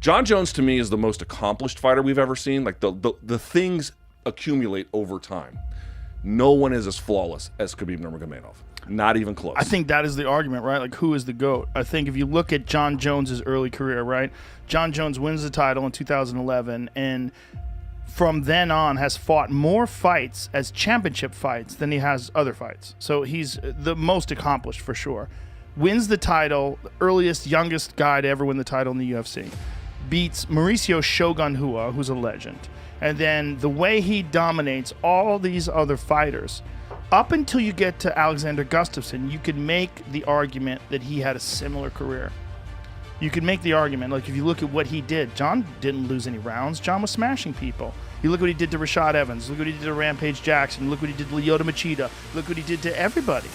John Jones to me is the most accomplished fighter we've ever seen. Like the things accumulate over time. No one is as flawless as Khabib Nurmagomedov. Not even close. I think that is the argument, right? Like, who is the GOAT? I think if you look at John Jones's early career, right? John Jones wins the title in 2011, and from then on has fought more fights as championship fights than he has other fights. So he's the most accomplished for sure. Wins the title, the earliest, youngest guy to ever win the title in the UFC. Beats Mauricio Shogun Rua, who's a legend. And then the way he dominates all these other fighters, up until you get to Alexander Gustafsson, you could make the argument that he had a similar career. You could make the argument, like if you look at what he did, John didn't lose any rounds. John was smashing people. You look what he did to Rashad Evans. Look what he did to Rampage Jackson. Look what he did to Lyoto Machida. Look what he did to everybody.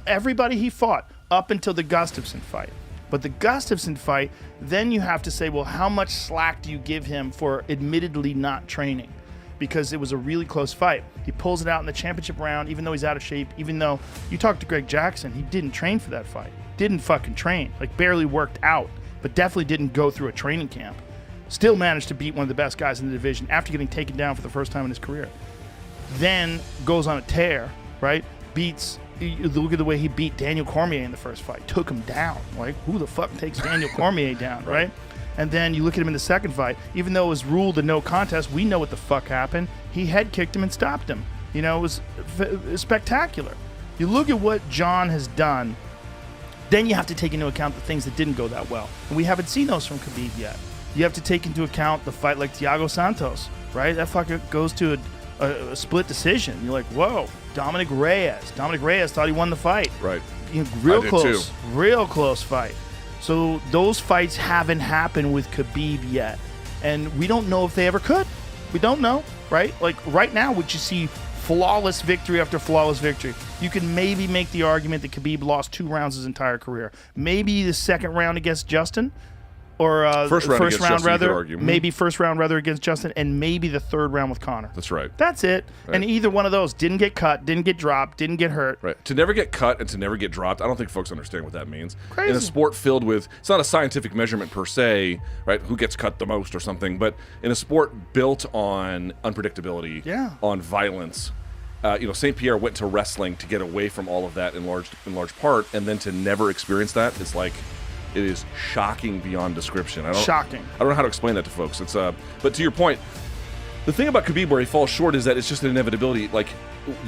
Everybody he fought up until the Gustafsson fight. But the Gustafsson fight, then you have to say, well, how much slack do you give him for admittedly not training? Because it was a really close fight. He pulls it out in the championship round, even though he's out of shape, even though you talk to Greg Jackson, he didn't train for that fight. Didn't fucking train. Like, barely worked out, but definitely didn't go through a training camp. Still managed to beat one of the best guys in the division after getting taken down for the first time in his career. Then goes on a tear, right? Look at the way he beat Daniel Cormier in the first fight. Took him down. Like, who the fuck takes Daniel Cormier down, right? And then you look at him in the second fight. Even though it was ruled a no contest, we know what the fuck happened. He head kicked him and stopped him. You know, it was spectacular. You look at what John has done, then you have to take into account the things that didn't go that well. And we haven't seen those from Khabib yet. You have to take into account the fight like Thiago Santos, right? That fucker goes to a split decision. You're like, whoa, Dominic Reyes. Dominic Reyes thought he won the fight. Right. You know, real I did close. too. Real close fight. So those fights haven't happened with Khabib yet. And we don't know if they ever could. We don't know, right? Like right now, would you see flawless victory after flawless victory? You can maybe make the argument that Khabib lost 2 rounds his entire career. Maybe the second round against Justin, or first round round Justin, rather, maybe first round rather against Justin, and maybe the third round with Conor. That's right. That's it. Right. And either one of those didn't get cut, didn't get dropped, didn't get hurt. Right. To never get cut and to never get dropped, I don't think folks understand what that means. Crazy. In a sport filled with, it's not a scientific measurement per se, right? Who gets cut the most or something, but in a sport built on unpredictability, on violence. St. Pierre went to wrestling to get away from all of that in large part, and then to never experience that is like, it is shocking beyond description. Shocking. I don't know how to explain that to folks. It's but to your point, the thing about Khabib where he falls short is that it's just an inevitability. Like,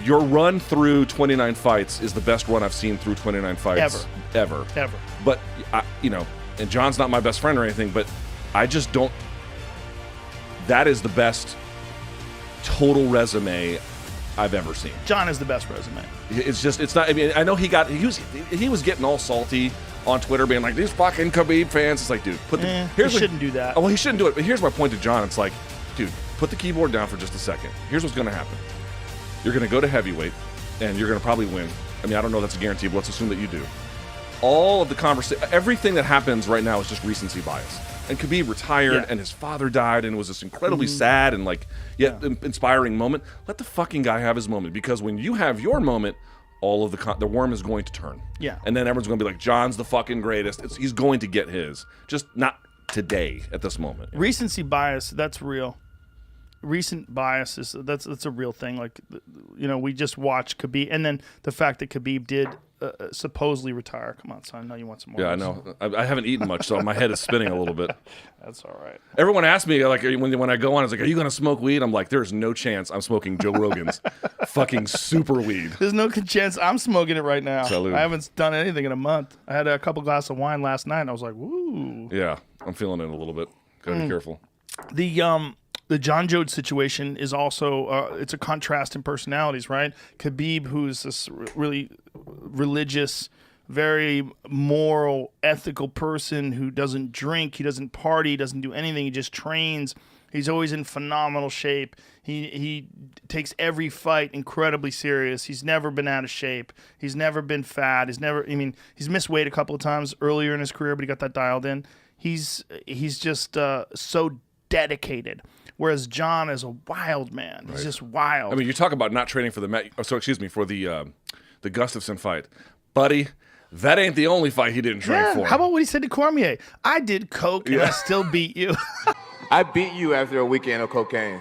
your run through 29 fights is the best run I've seen through 29 fights ever. But and John's not my best friend or anything, but I just don't. That is the best total resume I've ever seen. John is the best resume. It's not. I mean, I know he was getting all salty on Twitter, being like, these fucking Khabib fans. It's like, dude, he shouldn't do that. Oh, well, he shouldn't do it. But here's my point to John. It's like, dude, put the keyboard down for just a second. Here's what's going to happen. You're going to go to heavyweight, and you're going to probably win. I mean, I don't know if that's a guarantee, but let's assume that you do. All of the conversation, everything that happens right now is just recency bias. And Khabib retired, and his father died, and it was this incredibly sad and inspiring moment. Let the fucking guy have his moment, because when you have your moment, all of the worm is going to turn. Yeah. And then everyone's going to be like, John's the fucking greatest. He's going to get his. Just not today at this moment. Recency bias, that's real. Recent bias that's a real thing. Like, we just watched Khabib, and then the fact that Khabib did supposedly retire. Come on, son. I know you want some more. Yeah, I know. I haven't eaten much, so my head is spinning a little bit. That's all right. Everyone asks me, like, when I go on, it's like, are you going to smoke weed? I'm like, there's no chance I'm smoking Joe Rogan's fucking super weed. There's no chance I'm smoking it right now. Salud. I haven't done anything in a month. I had a couple glasses of wine last night, and I was like, woo. Yeah, I'm feeling it a little bit. Gotta be careful. The John Jones situation is also, it's a contrast in personalities, right? Khabib, who's this really religious, very moral, ethical person who doesn't drink, he doesn't party, he doesn't do anything, he just trains. He's always in phenomenal shape. He takes every fight incredibly serious. He's never been out of shape. He's never been fat. He's missed weight a couple of times earlier in his career, but he got that dialed in. He's just so dedicated. Whereas John is a wild man. He's just wild. I mean, you talk about not training for the Gustafsson fight. Buddy, that ain't the only fight he didn't train for. How about what he said to Cormier? I did coke and I still beat you. I beat you after a weekend of cocaine.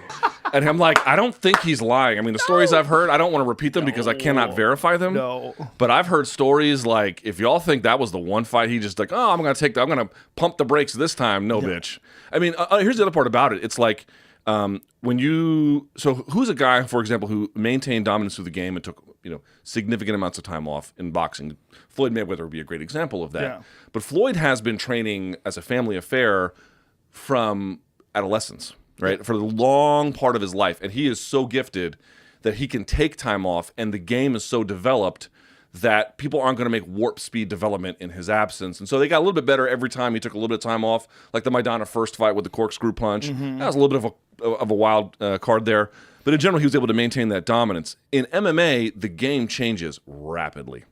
And I'm like, I don't think he's lying. I mean, the stories I've heard, I don't want to repeat them because I cannot verify them. No. But I've heard stories like, if y'all think that was the one fight, he just like, oh, I'm going to pump the brakes this time. No, bitch. I mean, here's the other part about it. It's like, who's a guy, for example, who maintained dominance through the game and took, significant amounts of time off in boxing? Floyd Mayweather would be a great example of that. Yeah. But Floyd has been training as a family affair from adolescence, right? For the long part of his life. And he is so gifted that he can take time off, and the game is so developed that people aren't going to make warp speed development in his absence. And so they got a little bit better every time he took a little bit of time off, like the Maidana first fight with the corkscrew punch. That was a little bit of a wild card there. But in general, he was able to maintain that dominance. In MMA, the game changes rapidly.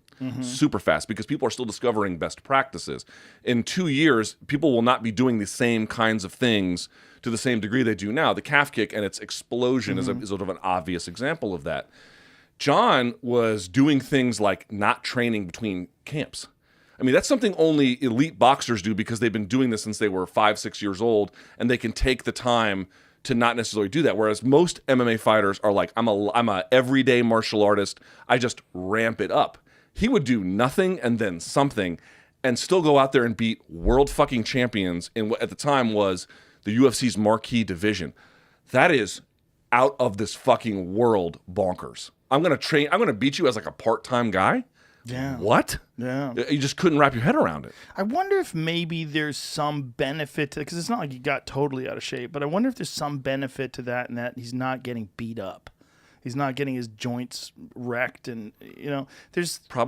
Super fast, because people are still discovering best practices. In 2 years, people will not be doing the same kinds of things to the same degree they do now. The calf kick and its explosion is sort of an obvious example of that. John was doing things like not training between camps. I mean, that's something only elite boxers do because they've been doing this since they were 5-6 years old, and they can take the time to not necessarily do that. Whereas most MMA fighters are like, I'm a everyday martial artist. I just ramp it up. He would do nothing and then something and still go out there and beat world fucking champions in what at the time was the UFC's marquee division. That is out of this fucking world bonkers. I'm going to beat you as like a part-time guy? Yeah. What? Yeah. You just couldn't wrap your head around it. I wonder if maybe there's some benefit to, because it's not like he got totally out of shape, but I wonder if there's some benefit to that, and that he's not getting beat up. He's not getting his joints wrecked, and there's Probably.